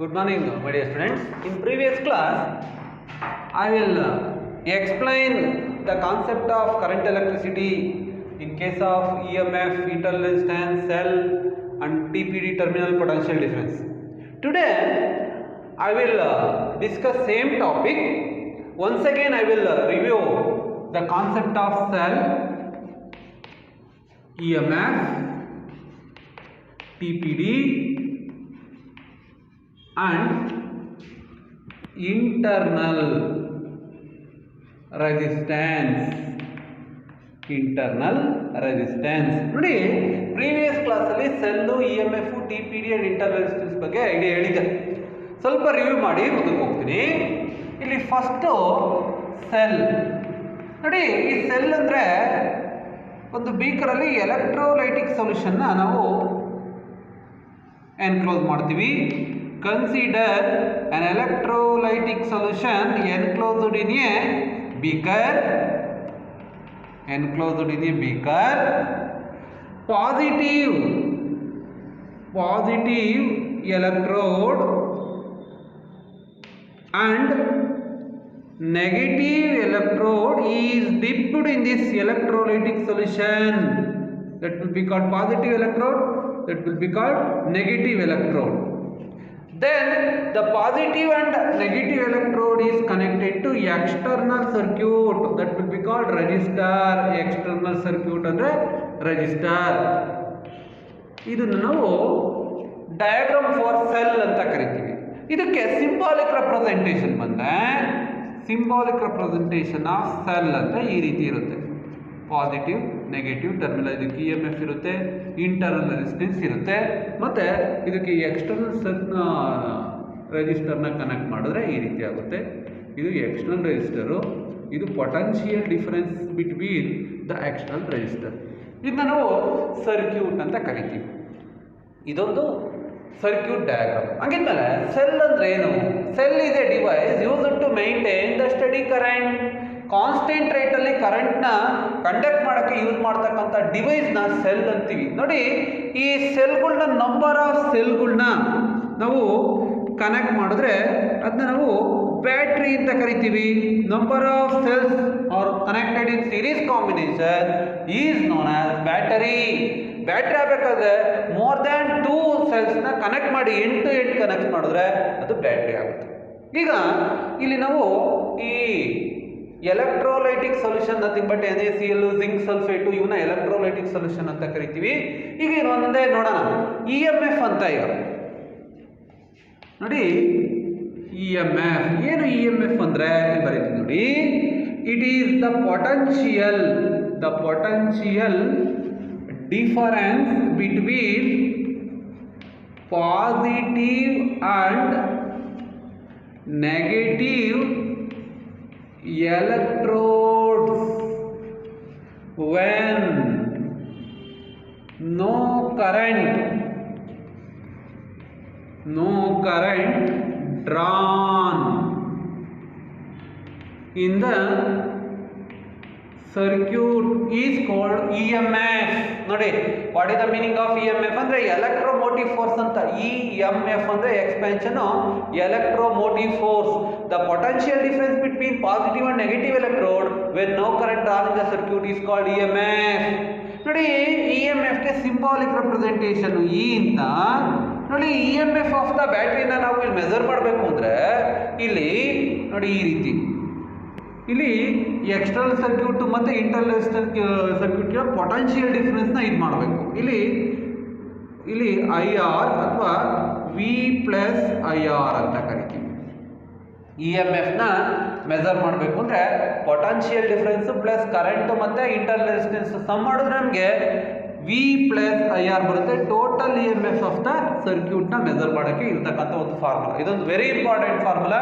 Good morning, my dear students. In previous class, I will explain the concept of current electricity in case of EMF, internal resistance, cell and TPD terminal potential difference. Today, I will discuss same topic. Once again, I will review the concept of cell, EMF, TPD and internal resistance. ನೋಡಿ previous ಕ್ಲಾಸಲ್ಲಿ cell EMF TPD and internal resistance ಬಗ್ಗೆ idea ಹೇಳಿದ್ದೆ. ಸ್ವಲ್ಪ review ಮಾಡಿ ಮುಂದಕ್ಕೆ ಹೋಗ್ತೀನಿ. ಇಲ್ಲಿ first cell ನೋಡಿ, ಈ ಸೆಲ್ ಅಂದರೆ ಒಂದು ಬೀಕರಲ್ಲಿ ಎಲೆಕ್ಟ್ರೋಲೈಟಿಕ್ ಸೊಲ್ಯೂಷನ್ನ ನಾವು ಎನ್ಕ್ಲೋಸ್ ಮಾಡ್ತೀವಿ. Consider an electrolytic solution enclosed in a beaker. Positive electrode and negative electrode is dipped in this electrolytic solution. That will be called positive electrode, that will be called negative electrode. Then the positive and negative electrode is connected to external circuit, that will be called resistor. External circuit andre resistor. ಇದನ್ನು ನಾವು diagram for cell ಅಂತ ಕರಿತೀವಿ. ಇದಕ್ಕೆ symbolic representation ಬಂದ್ರೆ, symbolic representation of cell ಅಂದ್ರೆ ಈ ರೀತಿ ಇರುತ್ತೆ. ಪಾಸಿಟಿವ್ ನೆಗೆಟಿವ್ ಟರ್ಮಿನಲ್, ಇದಕ್ಕೆ EMF ಇರುತ್ತೆ, ಇಂಟರ್ನಲ್ ರೆಸಿಸ್ಟೆನ್ಸ್ ಇರುತ್ತೆ, ಮತ್ತು ಇದಕ್ಕೆ ಎಕ್ಸ್ಟರ್ನಲ್ ರೆಜಿಸ್ಟರ್ನ ಕನೆಕ್ಟ್ ಮಾಡಿದ್ರೆ ಈ ರೀತಿ ಆಗುತ್ತೆ. ಇದು ಎಕ್ಸ್ಟರ್ನಲ್ ರೆಜಿಸ್ಟರು, ಇದು potential difference between the external register. ಇದನ್ನ ನಾವು ಸರ್ಕ್ಯೂಟ್ ಅಂತ ಕರಿತೀವಿ. ಇದೊಂದು ಸರ್ಕ್ಯೂಟ್ ಡಯಾಗ್ರಾಮ್. ಹಾಗಿದ್ಮೇಲೆ ಸೆಲ್ ಅಂದ್ರೆ ಏನು? Cell is a device used to maintain the steady current. Constant ರೇಟಲ್ಲಿ ಕರೆಂಟ್ನ ಕಂಡಕ್ಟ್ ಮಾಡೋಕ್ಕೆ ಯೂಸ್ ಮಾಡ್ತಕ್ಕಂಥ ಡಿವೈಸ್ನ ಸೆಲ್ ಅಂತೀವಿ. ನೋಡಿ, ಈ ಸೆಲ್ಗಳನ್ನ, ನಂಬರ್ ಆಫ್ ಸೆಲ್ಗಳನ್ನ ನಾವು ಕನೆಕ್ಟ್ ಮಾಡಿದ್ರೆ ಅದನ್ನ ನಾವು ಬ್ಯಾಟ್ರಿ ಅಂತ ಕರಿತೀವಿ. Number of cells are connected in series combination is known as battery. Battery ಆಗಬೇಕಾದ್ರೆ ಮೋರ್ ದ್ಯಾನ್ 2 ಸೆಲ್ಸ್ನ ಕನೆಕ್ಟ್ ಮಾಡಿ 8 ಕನೆಕ್ಟ್ ಮಾಡಿದ್ರೆ ಅದು ಬ್ಯಾಟ್ರಿ ಆಗುತ್ತೆ. ಈಗ ಇಲ್ಲಿ ನಾವು ಈ electrolytic solution nothing but NaCl, zinc sulphate, ಇವನ್ನ ಎಲೆಕ್ಟ್ರೋಲೈಟಿಕ್ ಸೊಲ್ಯೂಷನ್ ಅಂತ ಕರಿತೀವಿ. ಈಗ ಒಂದೇ ನೋಡೋಣ, EMF ಅಂತ. ಈಗ ನೋಡಿ, EMF ಏನು? EMF ಅಂದ್ರೆ ಬರೀತೀವಿ ನೋಡಿ, it is the potential difference between positive and negative electrodes when no current drawn in the circuit is called EMF. ನೋಡಿ, what is the meaning of EMF ಅಂದ್ರೆ ಎಲೆಕ್ಟ್ರೋಮೋಟಿವ್ ಫೋರ್ಸ್ ಅಂತ. EMF ಅಂದ್ರೆ expansion electromotive force. The potential difference between positive and negative electrode when no current drawn in the circuit is called EMF. ನೋಡಿ, EMF ಗೆ symbolic representation E ಅಂತ. ನೋಡಿ, EMF of the ಬ್ಯಾಟ್ರಿನ ನಾವು ಇಲ್ಲಿ measure ಮಾಡಬೇಕು ಅಂದ್ರೆ ಇಲ್ಲಿ ನೋಡಿ ಈ ರೀತಿ, ಇಲ್ಲಿ ಎಕ್ಸ್ಟರ್ನಲ್ ಸರ್ಕ್ಯೂಟ್ ಮತ್ತು ಇಂಟರ್ನಲ್ ಸರ್ಕ್ಯೂಟ್ಗೆ ಪೊಟೆನ್ಷಿಯಲ್ ಡಿಫರೆನ್ಸ್ನ ಇದು ಮಾಡಬೇಕು. ಇಲ್ಲಿ IR ಅಥವಾ V+IR ಅಂತ ಕರಿತೀವಿ. EMFನ ಮೆಜರ್ ಮಾಡಬೇಕು ಅಂದರೆ ಪೊಟೆನ್ಷಿಯಲ್ ಡಿಫರೆನ್ಸು ಪ್ಲಸ್ ಕರೆಂಟು ಮತ್ತು ಇಂಟರ್ನಲ್ ರೆಸಿಸ್ಟೆನ್ಸ್ ಸಮ್ ಮಾಡಿದ್ರೆ ನಮಗೆ V+IR ಬರುತ್ತೆ. ಟೋಟಲ್ EMF ಆಫ್ ದ ಸರ್ಕ್ಯೂಟ್ನ ಮೆಜರ್ ಮಾಡೋಕ್ಕೆ ಇರತಕ್ಕಂಥ ಒಂದು ಫಾರ್ಮುಲಾ. ಇದೊಂದು ವೆರಿ ಇಂಪಾರ್ಟೆಂಟ್ ಫಾರ್ಮುಲಾ,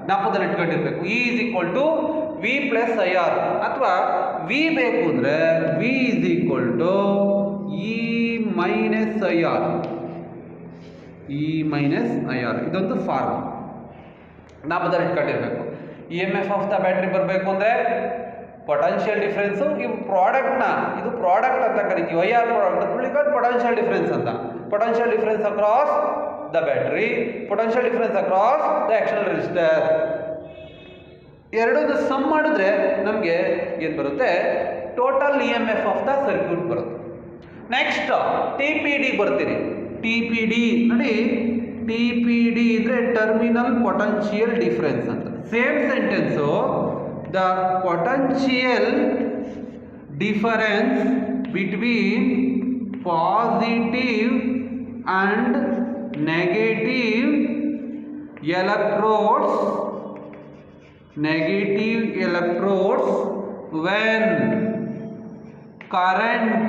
ಜ್ಞಾಪಕದಲ್ಲಿ ಇಟ್ಕೊಂಡಿರ್ಬೇಕು. E V+IR ಅಥವಾ V ಬೇಕು ಅಂದರೆ V E-IR. ಇದೊಂದು ಫಾರ್ಮುಲಾ ಜ್ಞಾಪಕದಲ್ಲಿ ಇಟ್ಕೊಂಡಿರ್ಬೇಕು. EMF ಆಫ್ ದ ಬ್ಯಾಟ್ರಿ ಬರಬೇಕು ಅಂದರೆ ಪೊಟೆನ್ಷಿಯಲ್ ಡಿಫರೆನ್ಸು, ಇವು ಪ್ರಾಡಕ್ಟ್ನ, ಇದು ಪ್ರಾಡಕ್ಟ್ ಅಂತ ಕರಿತೀವಿ. IR ಪ್ರಾಡಕ್ಟ್ ಪೊಟೆನ್ಷಿಯಲ್ ಡಿಫರೆನ್ಸ್ ಅಂತ. Potential difference across the battery, potential difference across the external resistor. ಎರಡನ್ನು ಸಮ್ ಮಾಡಿದ್ರೆ ನಮಗೆ ಏನು ಬರುತ್ತೆ, total E M F of the circuit ಬರುತ್ತೆ. ನೆಕ್ಸ್ಟ್ ಟಿ ಪಿ ಡಿ ಬರ್ತೀರಿ. ಟಿ ಪಿ ಡಿ ನೋಡಿ, ಟಿ ಪಿ ಡಿ ಅಂದರೆ ಟರ್ಮಿನಲ್ ಪೊಟೆನ್ಷಿಯಲ್ ಡಿಫರೆನ್ಸ್ ಅಂತ. Same sentence, the potential difference between positive and negative electrodes when current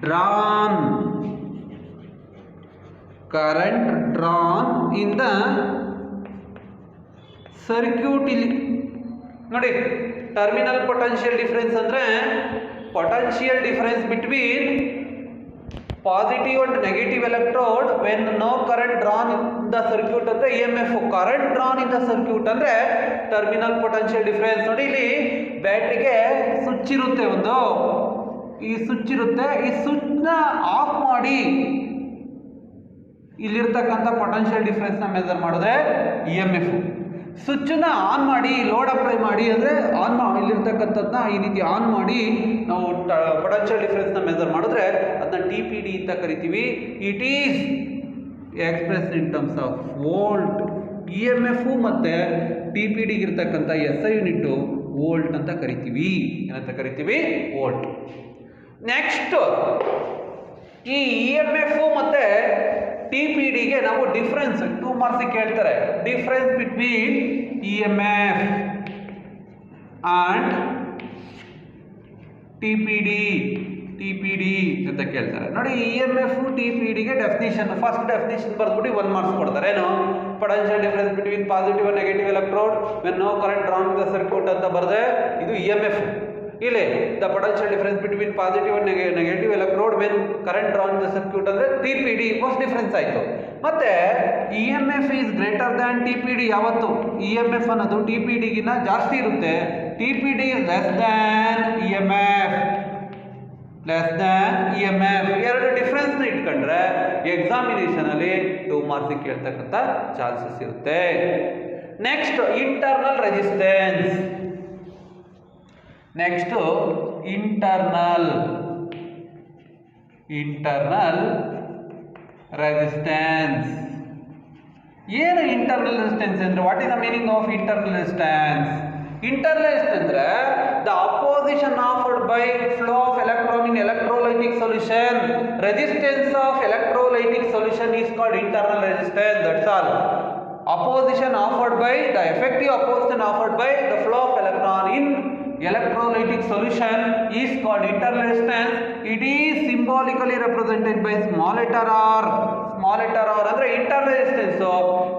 drawn in the circuit. ಇಲ್ಲಿ ನೋಡಿ, terminal potential difference ಅಂದ್ರೆ potential difference between positive and negative electrode when no current drawn in the circuit ಅಂದ್ರೆ E M F. Current drawn in the circuit ಅಂದ್ರೆ terminal potential difference. ನೋಡಿ, ಇಲ್ಲಿ ಬ್ಯಾಟ್ರಿಗೆ switch ಇರುತ್ತೆ, ಒಂದು ಈ ಸ್ವಿಚ್ ಇರುತ್ತೆ. ಈ ಸ್ವಿಚ್ನ ಆಫ್ ಮಾಡಿ ಇಲ್ಲಿರ್ತಕ್ಕಂಥ ಪೊಟೆನ್ಷಿಯಲ್ ಡಿಫರೆನ್ಸ್ ನ ಮೆಜರ್ ಮಾಡಿದ್ರೆ ಇ ಎಮ್ ಎಫ್. ಸ್ವಿಚ್ನ ಆನ್ ಮಾಡಿ ಲೋಡ್ ಅಪ್ಲೈ ಮಾಡಿ ಅಂದರೆ ಆನ್ ಇಲ್ಲಿರ್ತಕ್ಕಂಥದ್ದನ್ನ ಈ ರೀತಿ ಆನ್ ಮಾಡಿ ನಾವು ಪೊಟೆನ್ಷಿಯಲ್ ಡಿಫರೆನ್ಸ್ನ ಮೆಜರ್ ಮಾಡಿದ್ರೆ ಅದನ್ನ ಟಿ ಪಿ ಡಿ ಅಂತ ಕರಿತೀವಿ. It is express in terms of volt. E M F ಮತ್ತು ಟಿ ಪಿ ಡಿಗೆ ಇರ್ತಕ್ಕಂಥ ಎಸ್ ಐ ಯೂನಿಟ್ಟು ವೋಲ್ಟ್ ಅಂತ ಕರಿತೀವಿ. ಏನಂತ ಕರಿತೀವಿ? ವೋಲ್ಟ್. ನೆಕ್ಸ್ಟ್, ಈ ಇ ಎಮ್ ಎಫ್ ಮತ್ತು ಟಿ ಪಿ ಡಿಗೆ ನಾವು ಡಿಫ್ರೆನ್ಸ್ 2 ಮಾರ್ಕ್ಸ್ ಕೇಳ್ತಾರೆ. Difference between E M F and T P D ಅಂತ ಕೇಳ್ತಾರೆ. ನೋಡಿ, ಇ ಎಮ್ ಎಫ್ ಟಿ ಪಿ ಡಿಗೆ ಡೆಫಿನಿಷನ್, ಫಸ್ಟ್ ಡೆಫಿನಿಷನ್ ಬರ್ದ್ಬಿಟ್ಟು 1 ಮಾರ್ಕ್ಸ್ ಕೊಡ್ತಾರೆ. ಏನು? Potential difference between positive and negative electrode when no current drawn in the circuit ಅಂತ ಬರೆದ್ರೆ ಇದು ಇ ಎಮ್ ಎಫ್. ಇಲ್ಲಿ the potential difference between positive and negative electrode when current drawn in the circuit ಅಂದ್ರೆ T P D first difference ಆಯಿತು. ಮತ್ತೆ E M F is greater than T P D. ಯಾವತ್ತು E M F ಅನ್ನೋದು T P ಡಿಗಿನ್ನ ಜಾಸ್ತಿ ಇರುತ್ತೆ. T P D is less than E M F. ಎರಡು ಡಿಫರೆನ್ಸ್ನ ಇಟ್ಕೊಂಡ್ರೆ ಎಕ್ಸಾಮಿನೇಷನ್ ಅಲ್ಲಿ 2 ಮಾರ್ಕ್ಸ್ ಕೇಳ್ತಕ್ಕಂಥ ಚಾನ್ಸಸ್ ಇರುತ್ತೆ. Next, internal resistance. Next, internal resistance. ಏನು ಇಂಟರ್ನಲ್ ರೆಸಿಸ್ಟೆನ್ಸ್ ಅಂದ್ರೆ? What is the meaning of internal resistance? Internal resistance ಅಂದ್ರೆ the opposition offered by flow of electron in electrolytic solution. Resistance of electrolytic solution is called internal resistance. That's all. Opposition offered by the effective opposition offered by the flow of electron in electrolytic solution is called internal resistance. It is symbolically represented by small letter r. Small letter r ಅಂದ್ರೆ internal resistance,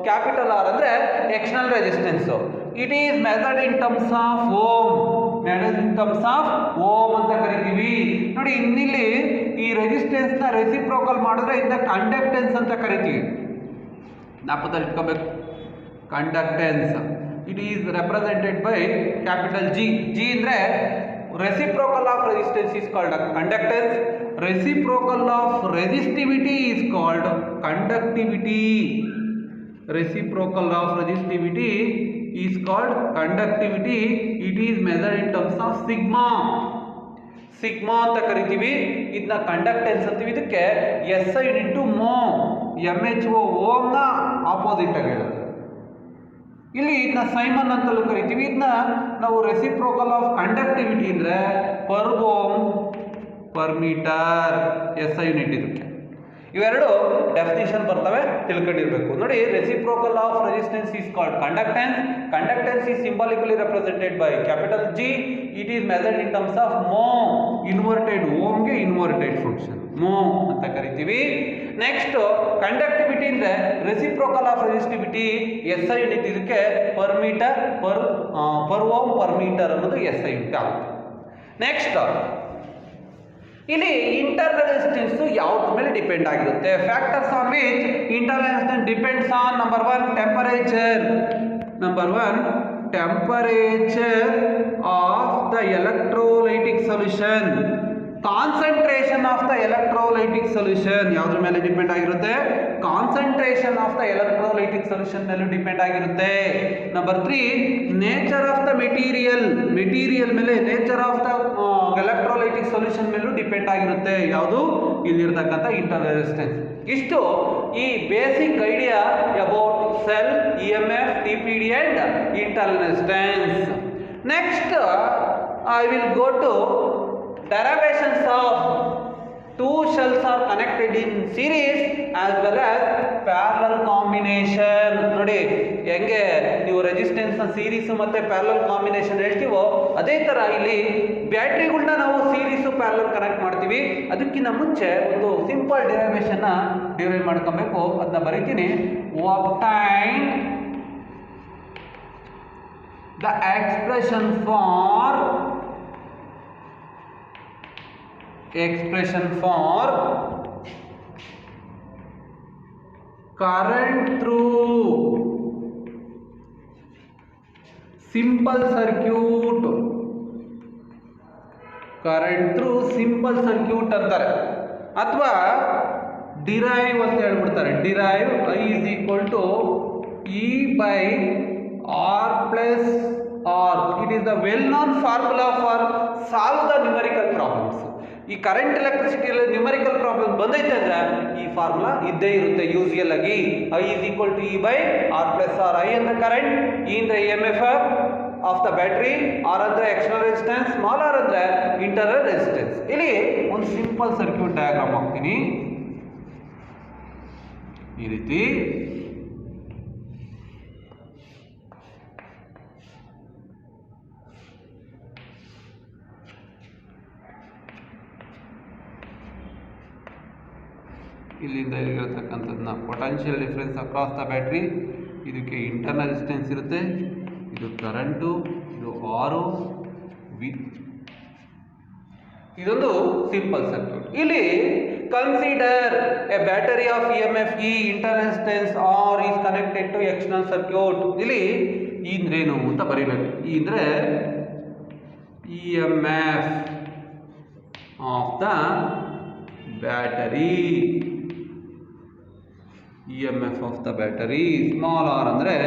capital R ಅಂದ್ರೆ external resistance. It is measured in terms of ohm. Measured in terms of ohm ಅಂತ ಕರಿತೀವಿ. ನೋಡಿ, ಇನ್ನಿಲ್ಲಿ ಈ resistance ನ reciprocal ಮಾಡಿದ್ರೆ ಇದನ್ನ conductance ಅಂತ ಕರಿತೀವಿ. ಜ್ಞಾಪಕದಲ್ಲಿ ಇಟ್ಕೋಬೇಕು. Conductance it is represented by capital G. G ಅಂದರೆ reciprocal of resistance is called conductance. Reciprocal of resistivity is called conductivity. Reciprocal of resistivity is called conductivity. It is measured in terms of sigma. Sigma ಅಂತ ಕರಿತೀವಿ. ಇದನ್ನ conductance ಅಂತೀವಿ. ಇದಕ್ಕೆ S I unit mho. M H O ಓಮ್ನ opposite ಆಗಿ ಹೇಳುತ್ತೆ. ಇಲ್ಲಿ ಇದನ್ನ ಸೈಮನ್ ಅಂತಲೂ ಕರಿತೀವಿ. ಇದನ್ನ ನಾವು ರೆಸಿಪ್ರೋಕಲ್ ಆಫ್ ಕಂಡಕ್ಟಿವಿಟಿ ಅಂದರೆ per ohm per metre S I unit. ಇದಕ್ಕೆ ಇವೆರಡು ಡೆಫಿನಿಷನ್ ಬರ್ತವೆ, ತಿಳ್ಕೊಂಡಿರ್ಬೇಕು. ನೋಡಿ, reciprocal of resistance is called conductance. Conductance is symbolically represented by capital G. It is measured in terms of mho. Inverted ಓಮ್ಗೆ inverted function mho ಅಂತ ಕರಿತೀವಿ. Next, conductivity ಅಂದರೆ reciprocal of resistivity S I unit. ಇದಕ್ಕೆ per metre per ohm per metre ಅನ್ನೋದು S I unit ಆಗುತ್ತೆ. Next, ಇಲ್ಲಿ internal resistance ಯಾವ್ದ್ರ ಮೇಲೆ ಡಿಪೆಂಡ್ ಆಗಿರುತ್ತೆ? Factors on which internal resistance depends on number 1 temperature. Number 1 temperature of the electrolytic solution. Concentration of the electrolytic solution ಯಾವುದ್ರ ಮೇಲೆ depend ಆಗಿರುತ್ತೆ? Concentration of the electrolytic solution ಮೇಲೂ depend ಆಗಿರುತ್ತೆ. Number 3, nature of the material ಮೇಲೆ nature of the electrolytic solution ಮೇಲೂ depend ಆಗಿರುತ್ತೆ. ಯಾವುದು? ಇಲ್ಲಿರ್ತಕ್ಕಂಥ ಇಂಟರ್ನಲ್ ರೆಸಿಸ್ಟೆನ್ಸ್. ಇಷ್ಟು ಈ basic idea about cell, EMF, TPD and internal resistance. Next, I will go to derivations of two shells are connected in series as well as parallel combination. ನೋಡಿ ಹೆಂಗೆ ನೀವು resistance ನ series ಮತ್ತೆ parallel combination ಹೇಳ್ತೀವೋ ಅದೇ ತರ ಇಲ್ಲಿ ಬ್ಯಾಟ್ರಿಗಳನ್ನ ನಾವು series parallel connect ಮಾಡ್ತೀವಿ. ಅದಕ್ಕಿಂತ ಮುಂಚೆ ಒಂದು ಸಿಂಪಲ್ ಡಿರೈವೇಶನ್ ನ ಡಿರೈವ್ ಮಾಡ್ಕೊಬೇಕು. ಅದನ್ನ ಬರೀತೀನಿ. obtain the expression for current through simple circuit ಅಂತಾರೆ. ಅಥವಾ ಡಿರೈವ್ ಅಂತ ಹೇಳ್ಬಿಡ್ತಾರೆ. Derive I is equal to E by R plus R. It is the well-known formula for solve the numerical problems. ಈ current ಎಲೆಕ್ಟ್ರಿಸಿಟಿಯಲ್ಲಿ numerical problem ಬಂದೈತೆ ಅಂದ್ರೆ ಈ formula ಇದ್ದೇ ಇರುತ್ತೆ ಯೂಶುವಲ್ ಆಗಿ. I is equal to E by R plus R. I ಅಂದ್ರೆ current, E ಅಂದ್ರೆ EMF of the battery, R ಅಂದ್ರೆ ಎಕ್ಸ್ಟರ್ನಲ್ ರೆಸಿಸ್ಟೆನ್ಸ್, ಸ್ಮಾಲ್ r ಅಂದ್ರೆ ಇಂಟರ್ನಲ್ ರೆಸಿಸ್ಟೆನ್ಸ್. ಇಲ್ಲಿ ಒಂದು ಸಿಂಪಲ್ ಸರ್ಕ್ಯೂಟ್ ಡಯಾಗ್ರಾಮ್ ಹಾಕ್ತೀನಿ ಈ ರೀತಿ. ಇಲ್ಲಿಂದ ಇಲ್ಲಿರತಕ್ಕಂಥದ್ದನ್ನ potential difference across the battery, ಇದಕ್ಕೆ ಇಂಟರ್ನಲ್ ರೆಸಿಸ್ಟೆನ್ಸ್ ಇರುತ್ತೆ, ಇದು ಕರೆಂಟು, ಇದು ಆರು ವಿ. ಇದೊಂದು ಸಿಂಪಲ್ ಸರ್ಕ್ಯೂಟ್. ಇಲ್ಲಿ consider a battery of EMF E internal resistance R is connected to external circuit. ಇಲ್ಲಿ ಈ ಅಂದ್ರೇನು ಅಂತ ಬರೀಬೇಕು. ಈ ಅಂದ್ರೆ EMF of the battery, EMF of the battery. Small R ಅಂದ್ರೆ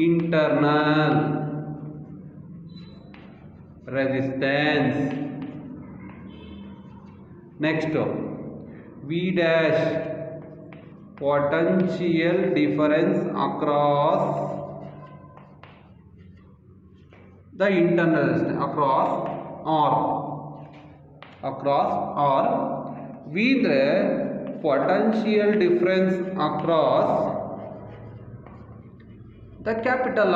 internal resistance. Next V dash potential difference across the internal resistance across R. V ಅಂದ್ರೆ potential difference across the capital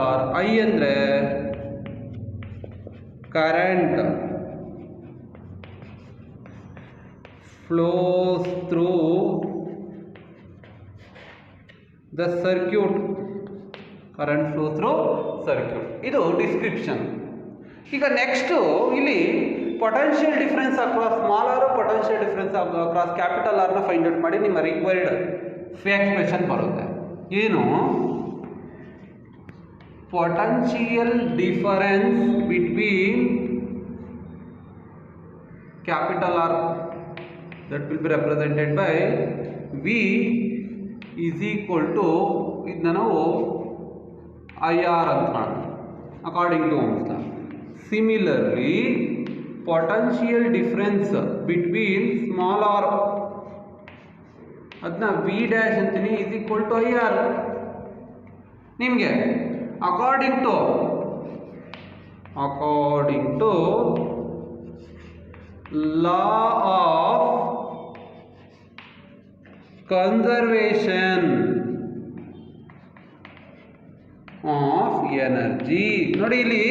R. I ಅಂದ್ರೆ current flows through the circuit. ಇದು description. ಈಗ next ಇಲ್ಲಿ potential difference across small R, potential difference across capital ಆರ್ನ find out ಮಾಡಿ ನಿಮ್ಮ required expression ಬರುತ್ತೆ. ಏನು? Potential difference between capital R that will be represented by V is equal to ಇದನ್ನ ನಾವು IR ಅಂತ according to Ohm's law. Similarly, potential difference between small r ಅದನ್ನ V dash ಅಂತೀನಿ is equal to IR. ನಿಮಗೆ according to law of conservation of energy. ನೋಡಿ ಇಲ್ಲಿ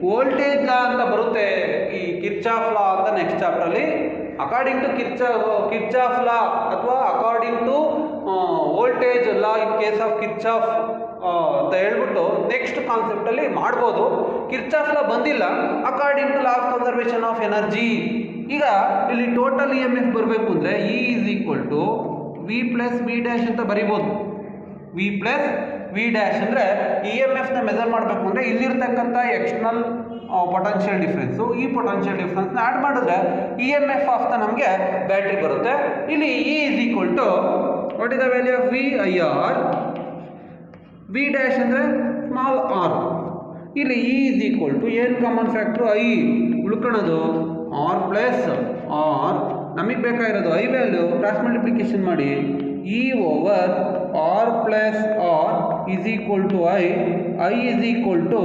voltage law ಅಂತ ಬರುತ್ತೆ, ಈ ಕಿರ್ಚಾಫ್ ಲಾ ಅಂತ ನೆಕ್ಸ್ಟ್ ಚಾಪ್ಟರ್ ಅಲ್ಲಿ. ಅಕಾರ್ಡಿಂಗ್ ಟು ಕಿರ್ಚಾಫ್ ಲಾ ಅಥವಾ according to voltage law in case of Kirchhoff ಅಂತ ಹೇಳ್ಬಿಟ್ಟು ನೆಕ್ಸ್ಟ್ ಕಾನ್ಸೆಪ್ಟ್ ಅಲ್ಲಿ ಮಾಡ್ಬೋದು. ಕಿರ್ಚಾಫ್ ಲಾ ಬಂದಿಲ್ಲ, according to law of conservation of energy. ಈಗ ಇಲ್ಲಿ ಟೋಟಲ್ EMF ಬರಬೇಕು ಅಂದ್ರೆ E is equal to V plus V dash ಅಂತ ಬರಿಬೋದು. V plus V dash ಅಂದ್ರೆ EMF ನ ಮೆಜರ್ ಮಾಡಬೇಕು ಅಂದ್ರೆ ಇಲ್ಲಿರ್ತಕ್ಕಂಥ ಎಕ್ಸ್ಟರ್ನಲ್ ಪೊಟೆನ್ಷಿಯಲ್ ಡಿಫ್ರೆನ್ಸು. ಈ ಪೊಟೆನ್ಷಿಯಲ್ ಡಿಫ್ರೆನ್ಸ್ನ ಆ್ಯಡ್ ಮಾಡಿದ್ರೆ E M F of the ನಮಗೆ ಬ್ಯಾಟ್ರಿ ಬರುತ್ತೆ. ಇಲ್ಲಿ E is equal to what is the value of V I R, V dash ಅಂದರೆ ಸ್ಮಾಲ್ ಆರ್. ಇಲ್ಲಿ ಇ ಇಸ್ ಈಕ್ವಲ್ ಟು ಏನು common factor I ಉಳ್ಕೊಳ್ಳೋದು R plus R. ನಮಗೆ ಬೇಕಾಗಿರೋದು I value cross multiplication ಮಾಡಿ E over R plus R is equal to I is equal to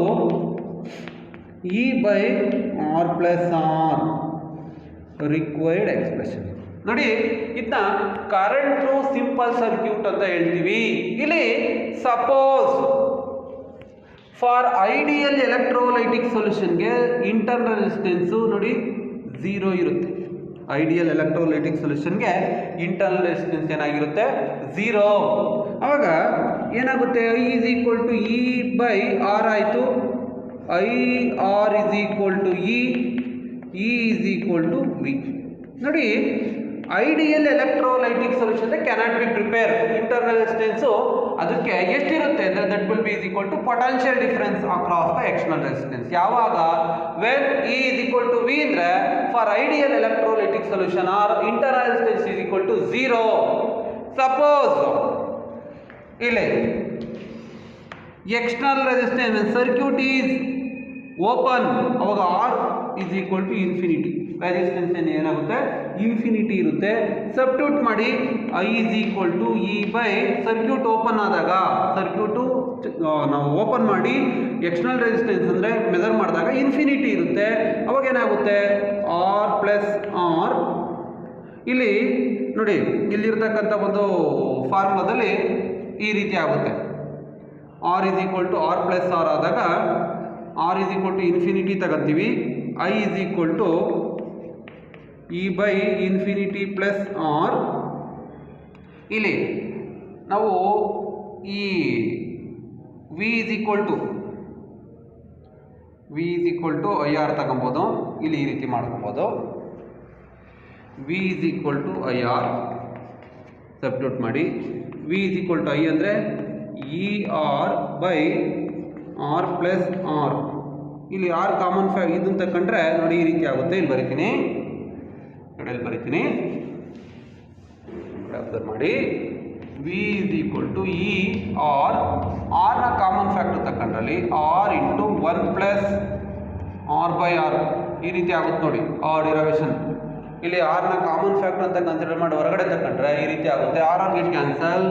E by R plus R required expression. ನೋಡಿ, ಇದನ್ನ current through simple circuit ಅಂತ ಹೇಳ್ತೀವಿ. ಇಲ್ಲಿ suppose for ideal electrolytic ಸೊಲ್ಯೂಷನ್ಗೆ internal resistance ನೋಡಿ 0 ಇರುತ್ತೆ. Ideal electrolytic ಸೊಲ್ಯೂಷನ್ಗೆ internal resistance ಏನಾಗಿರುತ್ತೆ 0. ಆವಾಗ ಏನಾಗುತ್ತೆ I is equal to E by R ಆಯಿತು. I R is equal to E is equal to V. ನೋಡಿ, ideal electrolytic solution cannot be prepare. Internal resistance ಅದಕ್ಕೆ ಎಷ್ಟಿರುತ್ತೆ ಅಂದರೆ that will be is equal to potential difference across the external resistance. ಯಾವಾಗ when E is equal to V ಅಂದರೆ for ideal electrolytic solution R internal resistance is equal to 0. Suppose ಇಲ್ಲಿ external resistance circuit is open, ಅವಾಗ R is equal to infinity. Resistance ಏನಾಗುತ್ತೆ infinity ಇರುತ್ತೆ. Substitute ಮಾಡಿ I is equal to E by circuit open ಆದಾಗ, circuit ನಾವು open ಮಾಡಿ external resistance ಅಂದರೆ measure ಮಾಡಿದಾಗ ಇನ್ಫಿನಿಟಿ ಇರುತ್ತೆ. ಅವಾಗ ಏನಾಗುತ್ತೆ ಆರ್ ಪ್ಲಸ್ ಆರ್. ಇಲ್ಲಿ ನೋಡಿ, ಇಲ್ಲಿರ್ತಕ್ಕಂಥ ಒಂದು ಫಾರ್ಮುಲಾದಲ್ಲಿ ಈ ರೀತಿ ಆಗುತ್ತೆ. R is equal to R plus R ಆದಾಗ R is equal to infinity ತಗೊಂತೀವಿ. I is equal to E by infinity plus R. ಇಲ್ಲಿ ನಾವು ಈ V is equal to I R ತಗೊಬೋದು. ಇಲ್ಲಿ ಈ ರೀತಿ ಮಾಡ್ಕೊಬೋದು. V is equal to I R substitute ಮಾಡಿ V is equal to I ಅಂದರೆ E R by R plus R. ಇಲ್ಲಿ ಆರ್ ಕಾಮನ್ ಇದನ್ನು ತಗೊಂಡ್ರೆ ನೋಡಿ ಈ ರೀತಿ ಆಗುತ್ತೆ. ಇಲ್ಲಿ ಬರಿತೀನಿ, ನೋಡಿ ಇಲ್ಲಿ ಬರಿತೀನಿ, ಅಬ್ಸರ್ವ್ ಮಾಡಿ. V is equal to E ಆರ್ನ ಕಾಮನ್ ಫ್ಯಾಕ್ಟರ್ ತಗೊಂಡ್ರಲ್ಲಿ R into 1 plus R by R ಈ ರೀತಿ ಆಗುತ್ತೆ ನೋಡಿ. ಆರ್ ಡಿರೈವೇಶನ್ ಇಲ್ಲಿ ಆರ್ನ ಕಾಮನ್ ಫ್ಯಾಕ್ಟರ್ ಅಂತ ಕನ್ಸಿಡರ್ ಮಾಡಿ ಹೊರಗಡೆ ತಗೊಂಡ್ರೆ ಈ ರೀತಿ ಆಗುತ್ತೆ. R R get cancel.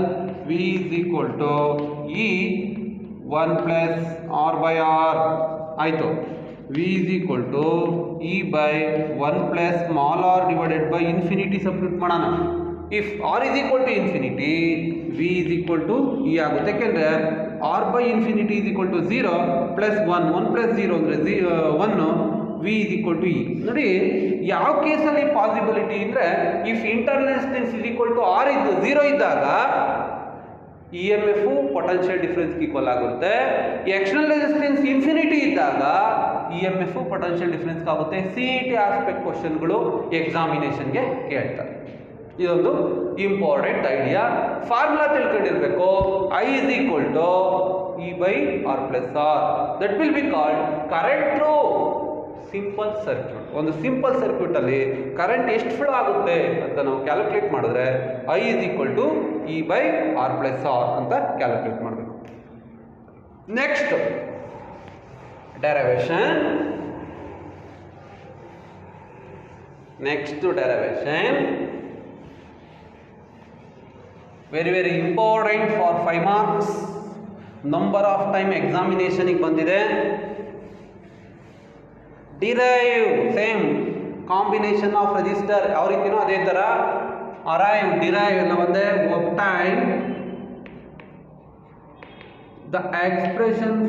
V is equal to E 1 plus R by R ಆಯಿತು. V is equal to E by 1 plus small R divided by infinity substitute ಮಾಡೋಣ. If R is equal to infinity V is equal to E ಆಗುತ್ತೆ. ಯಾಕೆಂದರೆ R by infinity is equal to 0 plus 1 plus 0 ಅಂದರೆ 1 V is equal to E. ನೋಡಿ, ಯಾವ ಕೇಸಲ್ಲಿ possibility ಅಂದರೆ if internal resistance is equal to R 0 ಇದ್ದಾಗ E M F potential ಡಿಫರೆನ್ಸ್ಗೆ equal ಆಗುತ್ತೆ. ಎಕ್ಸ್ಟರ್ನಲ್ ರೆಸಿಸ್ಟೆನ್ಸ್ ಇನ್ಫಿನಿಟಿ ಇದ್ದಾಗ ಇ ಎಮ್ ಎಫ್ ಪೊಟೆನ್ಷಿಯಲ್ ಡಿಫರೆನ್ಸ್ಗೆ ಆಗುತ್ತೆ. ಸಿ ಇ ಟಿ ಆಸ್ಪೆಕ್ಟ್ ಕ್ವಶನ್ಗಳು ಎಕ್ಸಾಮಿನೇಷನ್ಗೆ ಕೇಳ್ತಾರೆ. ಇದೊಂದು ಇಂಪಾರ್ಟೆಂಟ್ ಐಡಿಯಾ. ಫಾರ್ಮುಲಾ ತಿಳ್ಕೊಂಡಿರಬೇಕು. I is equal to E by R plus R. That will be called current through simple circuit. ಒಂದು simple ಸರ್ಕ್ಯೂಟಲ್ಲಿ ಕರೆಂಟ್ ಎಷ್ಟು ಫ್ಲೋ ಆಗುತ್ತೆ ಅಂತ ನಾವು ಕ್ಯಾಲ್ಕುಲೇಟ್ ಮಾಡಿದ್ರೆ I is equal to E by R plus R ಅಂತ calculate ಮಾಡಬೇಕು. Next derivation. Very important for 5 marks. Number of time ಎಕ್ಸಾಮಿನೇಷನಿಗೆ ಬಂದಿದೆ. Derive same combination of resistor ಯಾವ ರೀತಿನೋ ಅದೇ ಥರ. ಅರೈವ್ ಡಿರೈವ್ ಎಲ್ಲ ಒಂದೇ. Obtain the expression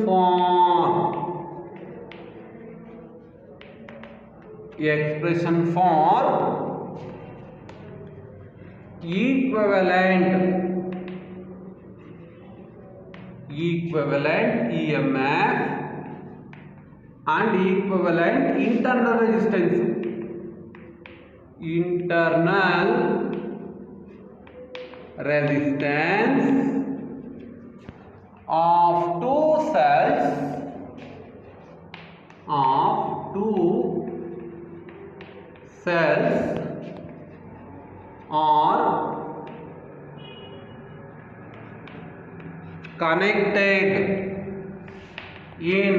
for equivalent EMF and equivalent internal resistance of two cells of two cells are connected in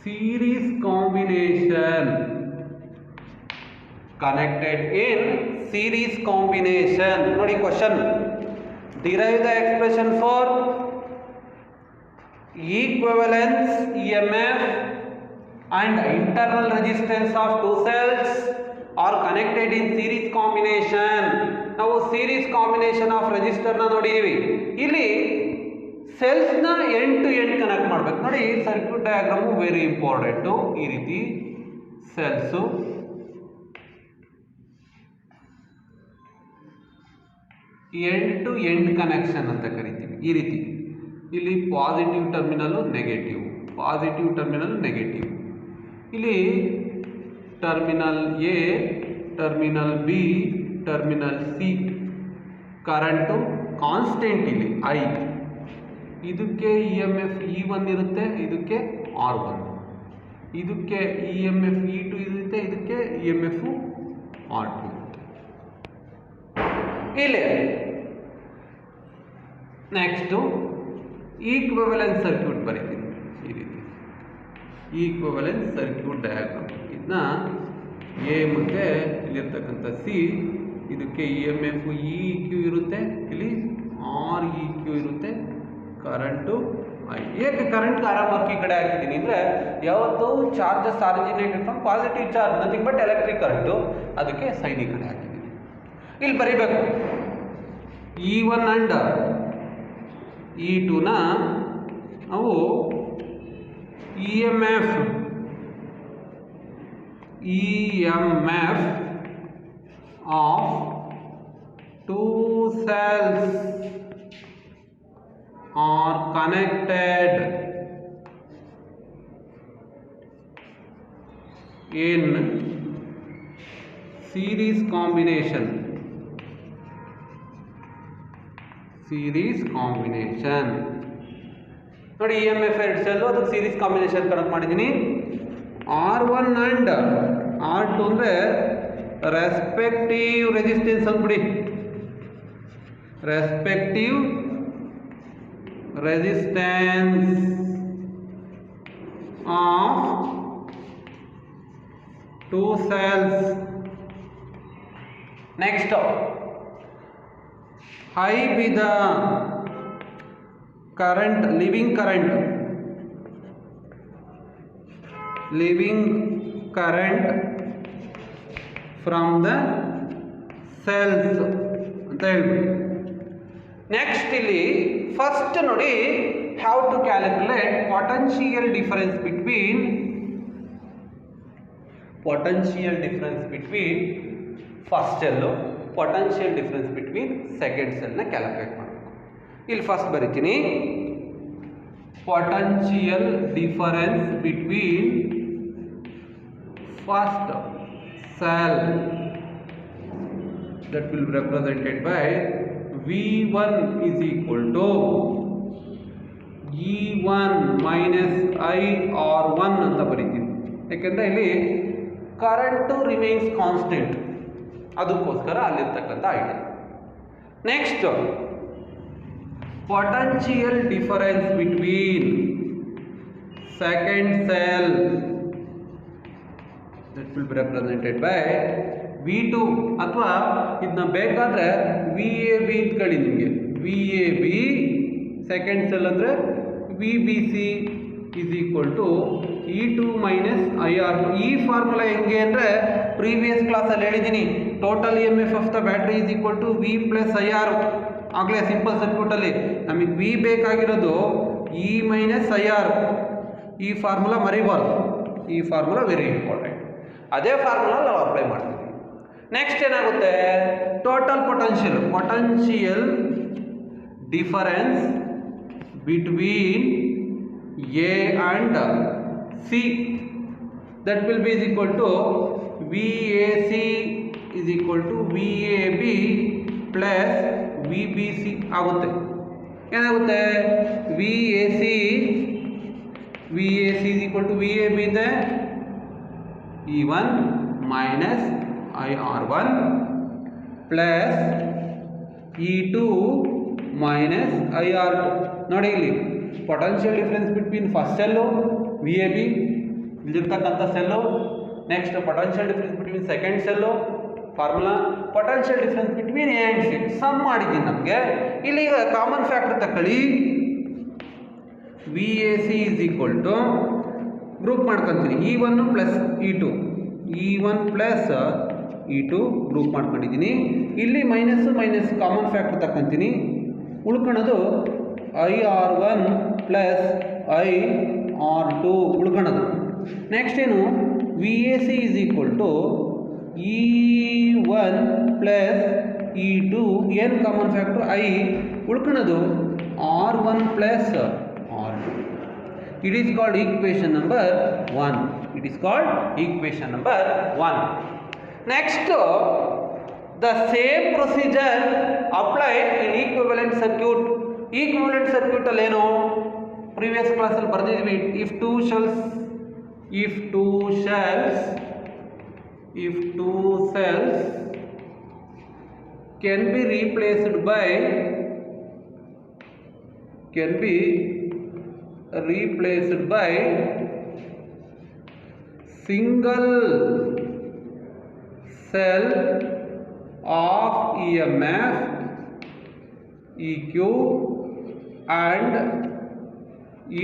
series combination. Connected in series combination. ನೋಡಿ question. Derive the expression for equivalence EMF and internal resistance of two cells are connected in series combination. ನಾವು series combination of resistor ನ ನೋಡಿದೀವಿ. ಇಲ್ಲಿ cells ನ end to end connect ಮಾಡಬೇಕು. ನೋಡಿ circuit diagram very important. ಈ ರೀತಿ cells end to end connection ಅಂತ ಕರಿತೀವಿ. ಈ ರೀತಿ ಇಲ್ಲಿ positive terminal negative, positive terminal negative. ಇಲ್ಲಿ terminal A, terminal B, terminal C. Current constant ಇಲ್ಲಿ ಐ. ಇದಕ್ಕೆ ಇ ಎಮ್ ಎಫ್ E1 ಇರುತ್ತೆ, ಇದಕ್ಕೆ R1. ಇದಕ್ಕೆ ಇ ಎಮ್ ಎಫ್ E2 ಇರುತ್ತೆ, ಇದಕ್ಕೆ ಇ ಎಮ್ ಎಫ್ R2. ಇಲ್ಲಿ ನೆಕ್ಸ್ಟು ಈಕ್ವಿವೆಲೆನ್ಸ್ ಸರ್ಕ್ಯೂಟ್ ಬರೀತೀನಿ. ಈ ರೀತಿ ಈಕ್ವಿವೆಲೆನ್ಸ್ ಸರ್ಕ್ಯೂಟ್ ಡಯಾಗ್ರಾಮ್. ಇದನ್ನ ಎ ಮತ್ತು ಇಲ್ಲಿರ್ತಕ್ಕಂಥ ಸಿ, ಇದಕ್ಕೆ E M F E Q ಇರುತ್ತೆ, ಇಲ್ಲಿ ಆರ್ ಇ ಕ್ಯೂ ಇರುತ್ತೆ. Current I. ಏಕೆ ಕರೆಂಟ್ ಆರಾಮಾಗಿ ಈ ಕಡೆ ಹಾಕಿದ್ದೀನಿ ಅಂದರೆ ಯಾವತ್ತು charges originated from positive charge, nothing but electric current, ಅದಕ್ಕೆ ಸೈನ್ ಈ ಕಡೆ ಹಾಕಿದ್ದೀನಿ. ಇಲ್ಲಿ ಬರೀಬೇಕು E1 ಅಂಡ್ E2ನ ಅವು E M F of two cells are connected in series combination. Series combination. ನೋಡಿ ಇ ಎಮ್ ಎಫ್ ಎರಡು ಸೆಲ್ಲು, ಅದಕ್ಕೆ ಸೀರೀಸ್ ಕಾಂಬಿನೇಷನ್ ಕನೆಕ್ಟ್ ಮಾಡಿದ್ದೀನಿ. R1 ಅಂಡ್ R2 ಅಂದರೆ ರೆಸ್ಪೆಕ್ಟಿವ್ ರೆಸಿಸ್ಟೆನ್ಸ್ ಅಂದ್ಬಿಡಿ. Respective resistance of two cells. Next, I be the current, living current from the cells ಅಂತ ಹೇಳ್ಬಿಡಿ. Next ಇಲ್ಲಿ first ನೋಡಿ how to calculate potential difference between first cell, potential difference between second ಸೆಲ್ನ calculate ಮಾಡಬೇಕು. ಇಲ್ಲಿ first ಬರಿತೀನಿ potential difference between first cell that will be represented by V1 is equal to E1 minus IR1 ಅಂತ ಬರೀತೀನಿ. ಯಾಕೆಂದರೆ ಇಲ್ಲಿ current remains constant, ಅದಕ್ಕೋಸ್ಕರ ಅಲ್ಲಿರ್ತಕ್ಕಂಥ idea. Next potential difference between second cell that will be represented by V2, ಅಥವಾ ಇದನ್ನ ಬೇಕಾದರೆ VAB ಇಟ್ಕೊಳ್ಳಿ. ನಿಮಗೆ VAB ಸೆಕೆಂಡ್ ಸೆಲ್ ಅಂದರೆ VBC is equal to E2 minus IR2. ಈ ಫಾರ್ಮುಲಾ ಹೆಂಗೆ ಅಂದರೆ ಪ್ರೀವಿಯಸ್ ಕ್ಲಾಸಲ್ಲಿ ಹೇಳಿದ್ದೀನಿ. Total E M F of the battery is equal to V plus IR. ಆಗಲೇ ಸಿಂಪಲ್ ಸರ್ಕ್ಯೂಟಲ್ಲಿ ನಮಗೆ V ಬೇಕಾಗಿರೋದು E minus IR. ಈ ಫಾರ್ಮುಲಾ ಮರಿಬಾರ್ದು, ಈ ಫಾರ್ಮುಲಾ ವೆರಿ ಇಂಪಾರ್ಟೆಂಟ್. ಅದೇ ಫಾರ್ಮುಲಾ ನಾವು ಅಪ್ಲೈ ಮಾಡ್ತೀವಿ. ನೆಕ್ಸ್ಟ್ ಏನಾಗುತ್ತೆ, total potential difference between A and C, that will be is equal to VAC is equal to VAB plus VBC ಆಗುತ್ತೆ. ಏನಾಗುತ್ತೆ, VAC VAC is equal to VAB ಇದೆ E1 minus IR1 plus E2 minus IR2. ನೋಡಿ ಇಲ್ಲಿ potential difference between first cell VAB ಇಲ್ಲಿರ್ತಕ್ಕಂಥ cell, next potential difference between second cell, formula potential difference between A and C sum ಮಾಡಿದ್ದೀನಿ ನಮಗೆ. ಇಲ್ಲಿ ಈಗ common factor ತಗೊಳ್ಳಿ, VAC is equal to group ಮಾಡ್ಕೊತೀನಿ E1 plus E2, E1 plus E2 group ಮಾಡ್ಕೊಂಡಿದ್ದೀನಿ. ಇಲ್ಲಿ minus minus common factor ತಗೊಂತೀನಿ, ಉಳ್ಕೊಳೋದು IR1 ಪ್ಲಸ್ IR2 ಉಳ್ಕೊಳೋದು. ನೆಕ್ಸ್ಟ್ ಏನು VAC is equal to E1 plus E2 ಏನು ಕಾಮನ್ ಫ್ಯಾಕ್ಟರ್ I ಉಳ್ಕೊಳೋದು R1 plus R2. It is called equation number 1. It is called equation number 1. Next, the same procedure applied in equivalent circuit. Equivalent circuit alli eno previous class alli bardidivi, if two cells can be replaced by single cell of EMF, EQ and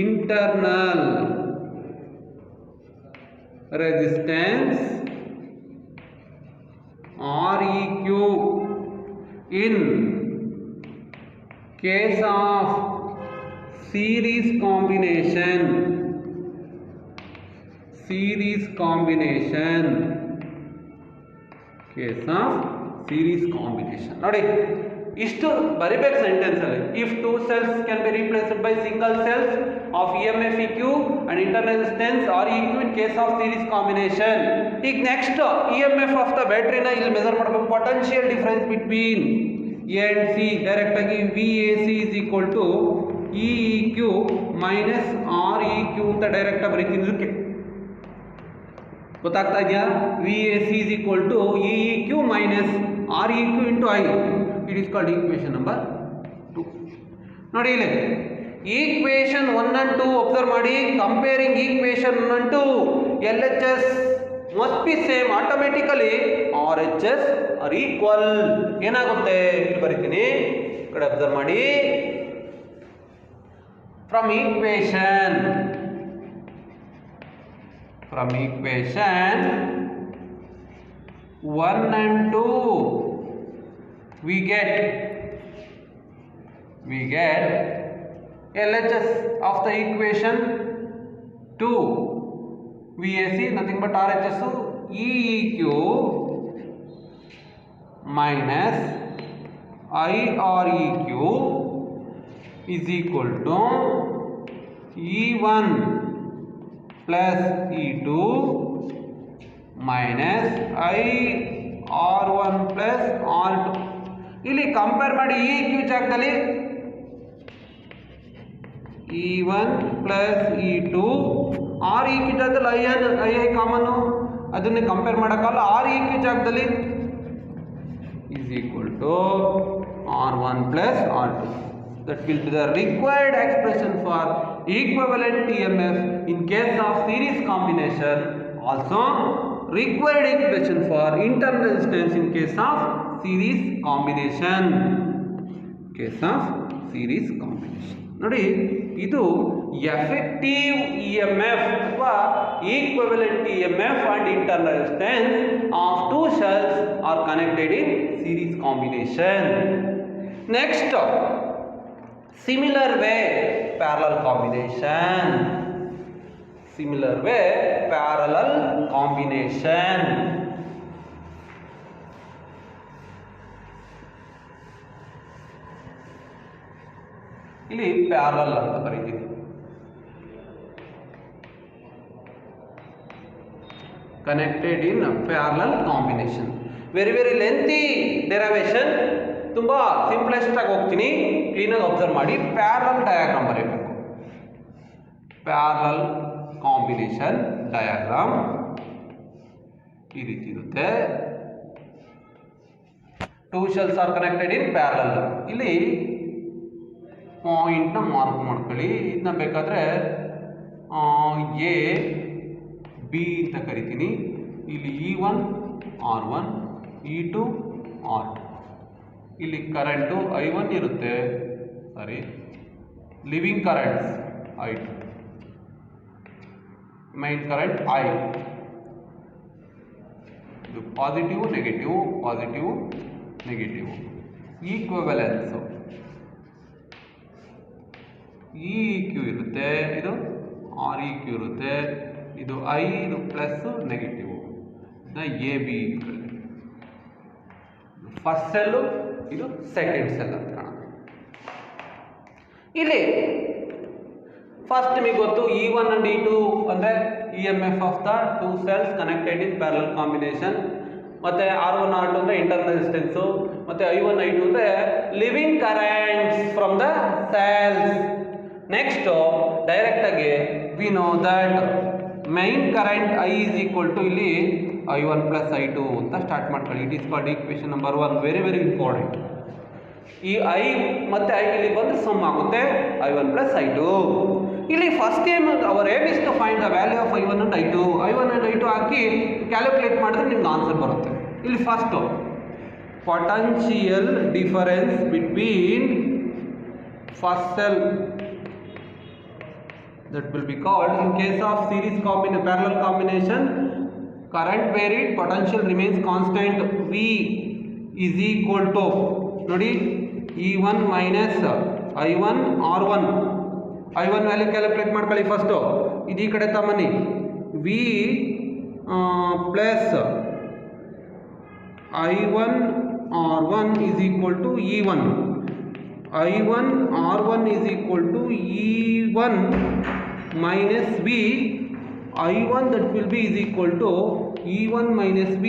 internal resistance REQ in case of series combination case of series combination. ನೋಡಿ ಇಷ್ಟು ಬರಿಬೇಕು sentence ಅಲ್ಲಿ. If two cells can be replaced by single cells of EMF EQ and internal resistance REQ in case of series combination. ಈಗ next EMF of the ಬ್ಯಾಟ್ರಿನ ಇಲ್ಲಿ measure ಮಾಡಬೇಕು. Potential difference between A and C direct ಆಗಿ VAC is equal to EEQ minus REQ ಅಂತ direct ಆಗಿ ಬರೀತೀನಿ. ಇದಕ್ಕೆ ಗೊತ್ತಾಗ್ತಾ ಇದೆಯಾ? VAC is equal to EEQ minus REQ into I. It is called equation number 2. ನೋಡಿ ಇಲ್ಲಿ equation 1 and 2 observe ಮಾಡಿ. comparing equation 1 and 2, LHS must be same automatically, RHS are equal. ಏನಾಗುತ್ತೆ ಇಲ್ಲಿ ಬರೀತೀನಿ, ಈ ಕಡೆ ಅಬ್ಸರ್ವ್ ಮಾಡಿ. from equation 1 and 2 we get LHS of the equation 2 VAC nothing but RHS EEQ minus IREQ is equal to E1 plus E2 minus IR1 plus R2. ಇಲ್ಲಿ compare ಮಾಡಿ EQ ಜಾಗದಲ್ಲಿ E1 plus E2, REQ ಜಾಗದಲ್ಲಿ II common, ಅದನ್ನೇ compare ಮಾಡೋಕ್ಕಲ್ಲ. REQ ಜಾಗದಲ್ಲಿ is equal to R1 plus R2. That will be the required expression for equivalent EMF in case of series combination. Also required equation for internal resistance in case of series combination. ನೋಡಿ ಇದು effective EMF ಅಥವಾ equivalent EMF and internal resistance of two cells are connected in series combination. Next, similar way parallel combination. ಇಲ್ಲಿ parallel ಅಂತ ಬರೀತೀವಿ. connected in parallel combination. very lengthy derivation, ತುಂಬಾ simplest ಆಗಿ ಹೋಗ್ತೀನಿ, clean ಆಗಿ observe ಮಾಡಿ. Parallel diagram ಬರೀಬೇಕು. Parallel combination diagram ಈ ರೀತಿ ಇರುತ್ತೆ. Two shells are connected in parallel. ಇಲ್ಲಿ ಪಾಯಿಂಟ್ನ ಮಾರ್ಕ್ ಮಾಡ್ಕೊಳ್ಳಿ. ಇದನ್ನ ಬೇಕಾದರೆ ಎ ಬಿ ಅಂತ ಕರಿತೀನಿ. ಇಲ್ಲಿ E1 R1 E2 R2. ಇಲ್ಲಿ ಕರೆಂಟು I1 ಇರುತ್ತೆ, sorry leaving currents I2, main current I. ಇದು positive negative, positive negative. Equivalence EQ ಇರುತ್ತೆ, ಇದು REQ ಇರುತ್ತೆ. ಇದು I, ಇದು plus negative. AB first cell, ಇದು ಸೆಕೆಂಡ್ ಸೆಲ್ ಅಂತ ಕಾಣುತ್ತೆ. ಇಲ್ಲಿ ಫಸ್ಟ್ ನಿಮಗೆ ಗೊತ್ತು E1 and E2 ಅಂದರೆ EMF of the two cells connected in parallel combination. ಮತ್ತು R1 R2 ಅಂದರೆ ಇಂಟರ್ನಲ್ ರೆಸಿಸ್ಟೆನ್ಸು, ಮತ್ತು I1 I2 ಅಂದರೆ leaving currents from the cells. Next ಡೈರೆಕ್ಟಾಗಿ we know that main current I is equal to ಇಲ್ಲಿ I1 plus I2 ಅಂತ start ಮಾಡ್ಕೊಳ್ಳಿ. It is called equation number 1. Very very important. ಈ I ಮತ್ತು I ಇಲ್ಲಿ ಬಂದು some ಆಗುತ್ತೆ I1 plus I2. ಇಲ್ಲಿ first aim our aim is to find the value of I1 and I2. I1 and I2 ಹಾಕಿ calculate ಮಾಡಿದ್ರೆ ನಿಮ್ಗೆ answer ಬರುತ್ತೆ. ಇಲ್ಲಿ first potential difference between first cell, that will be called, in case of series parallel combination, current varied, potential remains constant. V is equal to ನೋಡಿ E1 minus I1 R1. I1 value calculate ಮಾಡ್ಕೊಳ್ಳಿ first. ಇದು ಈ ಕಡೆ ತಮ್ಮನಿ V plus I1 R1 is equal to E1. I1 R1 is equal to E1 minus V. I1 that will be is equal to E1 minus V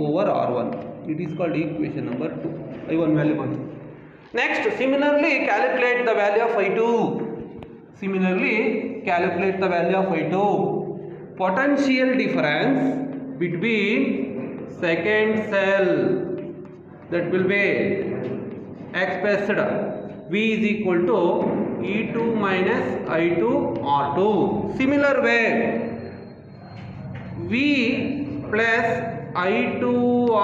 over R1. It is called equation number 2. I1 value 1. Next, similarly calculate the value of I2. Similarly calculate the value of I2. Potential difference between second cell, that will be expressed V is equal to E2 minus I2 R2. Similar way, V plus I2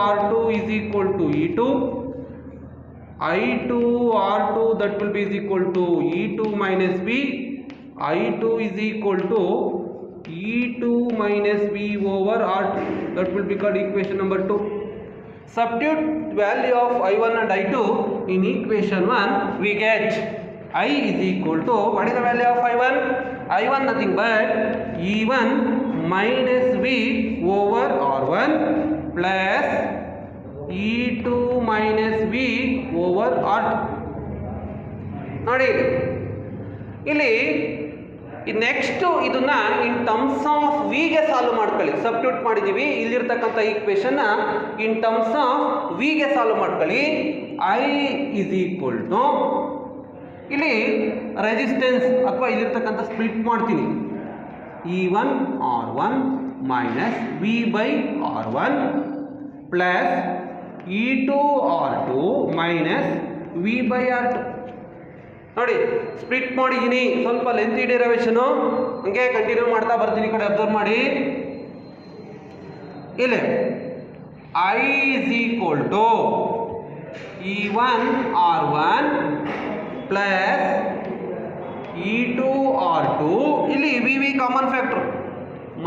R2 is equal to E2. I2 R2 that will be is equal to E2 minus V. I2 is equal to E2 minus V over R2. That will be called equation number 2. Substitute value of I1 and I2 in equation 1. We get I is equal to, what is the value of I1? I1 nothing but E1 minus V over R1 plus E2 minus V over R2. ನೋಡಿ ಇಲ್ಲಿ next ಇದನ್ನ in terms of ವಿಗೆ solve ಮಾಡ್ಕೊಳ್ಳಿ. Substitute ಮಾಡಿದ್ದೀವಿ ಇಲ್ಲಿರ್ತಕ್ಕಂಥ equation in terms of ವಿಗೆ solve ಮಾಡ್ಕೊಳ್ಳಿ. I is equal to, ಇಲ್ಲಿ ರೆಸಿಸ್ಟೆನ್ಸ್ ಅಥವಾ ಇಲ್ಲಿರ್ತಕ್ಕಂಥ ಸ್ಪ್ಲಿಟ್ ಮಾಡ್ತೀನಿ. E1 R1 minus V by R1 plus E2 R2 minus V by R2. ನೋಡಿ ಸ್ಪ್ಲಿಟ್ ಮಾಡಿದ್ದೀನಿ, ಸ್ವಲ್ಪ ಲೆಂತಿ ಡೆರಿವೇಶನು, ಹಂಗೆ ಕಂಟಿನ್ಯೂ ಮಾಡ್ತಾ ಬರ್ತೀನಿ. ಈ ಕಡೆ ಅಬ್ಸರ್ವ್ ಮಾಡಿ. ಇಲ್ಲಿ I is equal to E1 R1 plus E2 R2. ಇಲ್ಲಿ V common factor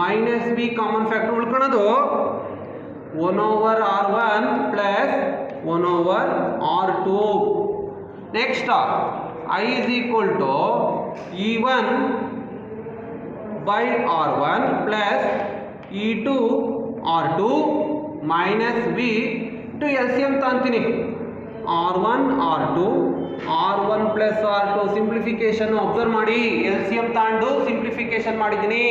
minus V common factor ಉಳ್ಕೊಳ್ಳೋದು 1 over R1 plus 1 over R2. Next I is equal to E1 by R1 plus E2 R2 minus V to LCM ತಾಂತೀನಿ. R1 R2 R1 plus R2 simplification observe ಮಾಡಿ. LCM ತಾಂಡು simplification ಮಾಡಿದ್ದೀನಿ.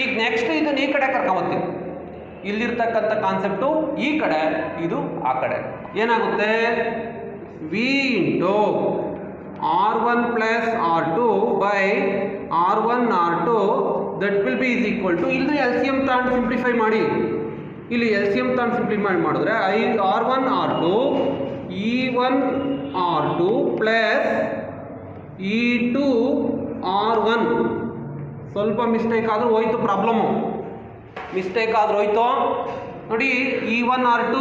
ಈಗ next ಇದನ್ನ ಈ ಕಡೆ ಕರ್ಕೊಂಬತ್ತೀನಿ. ಇಲ್ಲಿರ್ತಕ್ಕಂಥ concept ಈ ಕಡೆ, ಇದು ಆ ಕಡೆ. ಏನಾಗುತ್ತೆ? V into R1 plus R2 by R1 R2 that will be is equal to ಇಲ್ಲಿ LCM ತಗೊಂಡು ಸಿಂಪ್ಲಿಫೈ ಮಾಡಿ, ಇಲ್ಲಿ LCM ತಗೊಂಡು ಸಿಂಪ್ಲಿಫೈ ಮಾಡಿದ್ರೆ R1 R2 E1 R2 plus E2 R1. ಸ್ವಲ್ಪ ಮಿಸ್ಟೇಕ್ ಆದರೂ ಹೋಯ್ತು, ಪ್ರಾಬ್ಲಮ್ಮು ಮಿಸ್ಟೇಕ್ ಆದರೂ ಹೋಯ್ತು ನೋಡಿ. E1 R2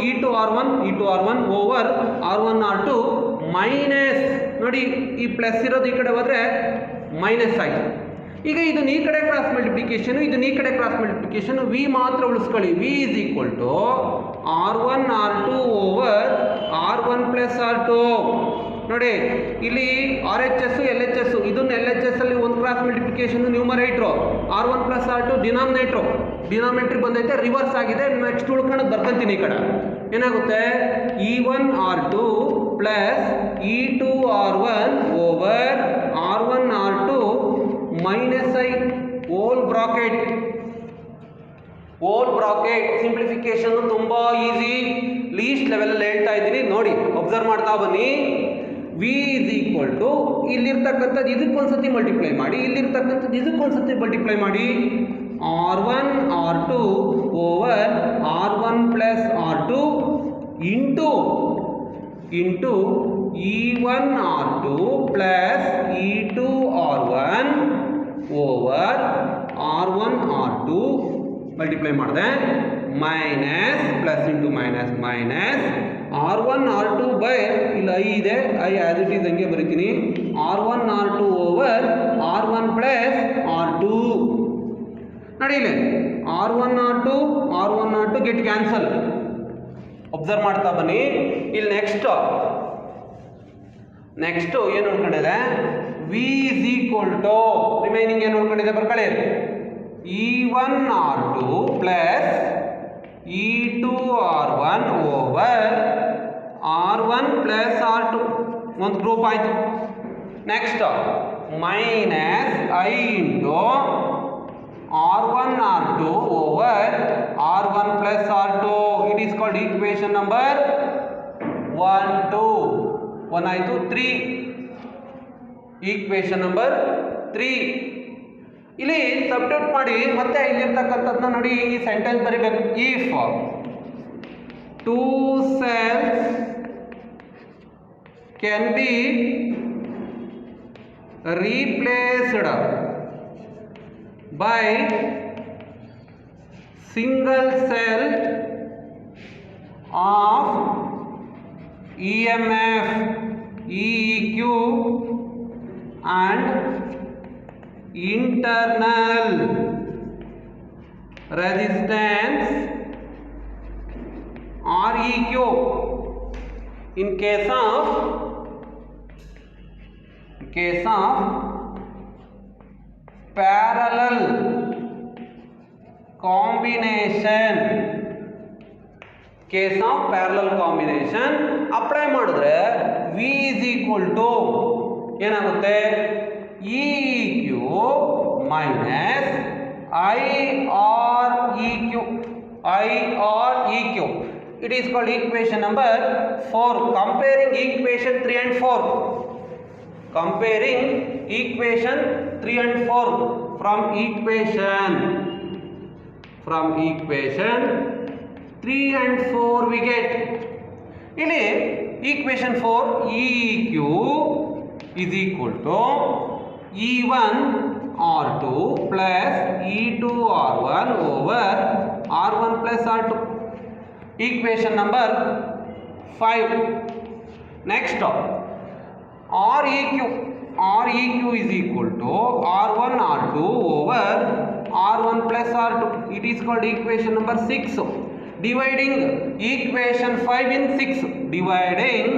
E2 R1 over R1 R2 minus ನೋಡಿ, ಈ ಪ್ಲಸ್ ಇರೋದು ಈ ಕಡೆ ಹೋದರೆ ಮೈನಸ್ ಆಯಿತು. ಈಗ ಇದನ್ನ ಈ ಕಡೆ ಕ್ರಾಸ್ ಮಲ್ಟಿಪ್ಲಿಕೇಶನು, ಇದನ್ನ ಈ ಕಡೆ ಕ್ರಾಸ್ ಮಲ್ಟಿಪ್ಲಿಕೇಶನು, ವಿ ಮಾತ್ರ ಉಳಿಸ್ಕೊಳ್ಳಿ. V is equal to R1 R2 over R1 plus R2 ನೋಡಿ. ಇಲ್ಲಿ RHS LHS, ಇದನ್ನ LHS ಅಲ್ಲಿ ಒಂದು cross multiplication numerator, R1 plus R2 ಡಿನಾಮಿನೇಟ್ರಿಗೆ ಬಂದೈತೆ, ರಿವರ್ಸ್ ಆಗಿದೆ. ನೆಕ್ಸ್ಟ್ ಉಳ್ಕೊಳ್ಳೋದು ಬರ್ಕೊಂತೀನಿ ಈ ಕಡೆ. ಏನಾಗುತ್ತೆ E1 R2 plus E2 R1 over R1 R2 minus I whole bracket. Simplification ತುಂಬಾ ಈಸಿ, ಲೀಸ್ಟ್ ಲೆವೆಲ್ ಹೇಳ್ತಾ ಇದ್ದೀನಿ ನೋಡಿ, ಅಬ್ಸರ್ವ್ ಮಾಡ್ತಾ ಬನ್ನಿ. ವಿ ಇಸ್ ಈಕ್ವಲ್ ಟು ಇಲ್ಲಿರ್ತಕ್ಕಂಥದ್ದು ಇದಕ್ಕೊಂದ್ಸತಿ ಮಲ್ಟಿಪ್ಲೈ ಮಾಡಿ, ಇಲ್ಲಿರ್ತಕ್ಕಂಥದ್ದು ಇದಕ್ಕೊಂದ್ಸತಿ ಮಲ್ಟಿಪ್ಲೈ ಮಾಡಿ. R1 R2 over R1 plus R2 into E1 R2 plus E2 R1 over R1 R2 multiply ಮಾಡಿದೆ, minus plus into minus R1 R2 by ಇಲ್ಲಿ ಐ ಇದೆ, ಐ ಆಸ್ ಇಟ್ ಈಸ್ ಹಂಗೆ ಬರೀತೀನಿ. R1 R2 over R1 plus R2 ನೋಡಿ. ಇಲ್ಲಿ R1 R2 get cancel. Observe ಮಾಡ್ತಾ ಬನ್ನಿ. ಇಲ್ಲಿ ನೆಕ್ಸ್ಟ್ ಏನು ಉಳ್ಕೊಂಡಿದೆ, V is equal to remaining ಏನು ಉಳ್ಕೊಂಡಿದೆ ಬರ್ಕೊಳ್ಳಿ. E1 R2 plus E2 R1 over R1 plus R2 ಒಂದು ಗ್ರೂಪ್ ಆಯಿತು. Next minus I into R1 R2 over R1 plus R2. It is called equation number 1 2 1 ಆಯಿತು 3. Equation number 3 ಇಲ್ಲಿ substitute ಮಾಡಿ ಮತ್ತೆ ಇಲ್ಲಿರ್ತಕ್ಕಂಥದ್ದನ್ನ ನೋಡಿ, ಈ ಸೆಂಟೆನ್ಸ್ ಬರೀಬೇಕು. If 2 cells can be replaced by single cell of EMF EEQ and internal resistance REQ in case of parallel combination apply ಮಾಡಿದ್ರೆ V is equal to ಏನಾಗುತ್ತೆ EQ minus IREQ. It is called equation number 4. Comparing equation 3 and 4. Comparing equation 3 and 4 from equation 3 and 4 we get ಇಲ್ಲಿ equation 4 EQ is equal to E1 R2 plus E2 R1 over R1 plus R2. Equation number 5. Next REQ is equal to R1 R2 over R1 plus R2. It is called equation number 6. Dividing equation 5 in 6. Dividing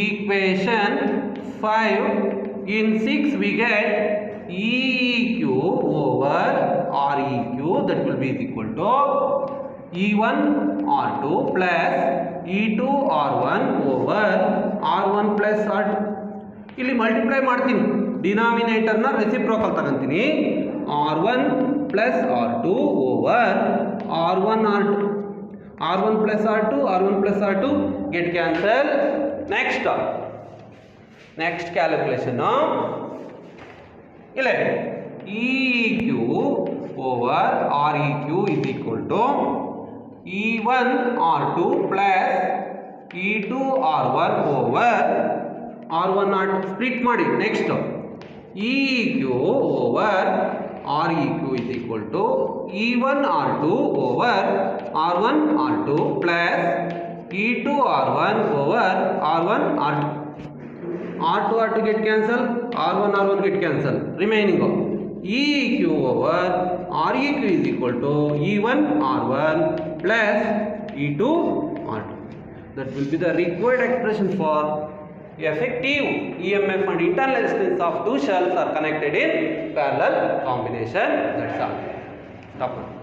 equation 5 in 6 we get EQ over REQ, that will be equal to E1 R2 plus E2 R1 over R1 plus R2. ಇಲ್ಲಿ multiply ಮಾಡ್ತೀನಿ, ಡಿನಾಮಿನೇಟರ್ನ reciprocal ತಗೊಂತೀನಿ. R1 plus R2 over R1 R2. R1 plus R2 get cancel. Next calculation. 11. EEQ over REQ is equal to E1 R2 plus E2 R1 over R1 R2 split ಮಾಡಿ. Next EEQ over REQ is equal to E1 R2 over R1 R2 plus E2 R1 over R1 R2. R2 R2 get cancel, R1 R1 get cancel. Remaining EEQ over REQ is equal to E1 R1 plus E2 R2. That will be the required expression for effective EMF and internal resistance of two shells are connected in parallel combination. That's all. Stop.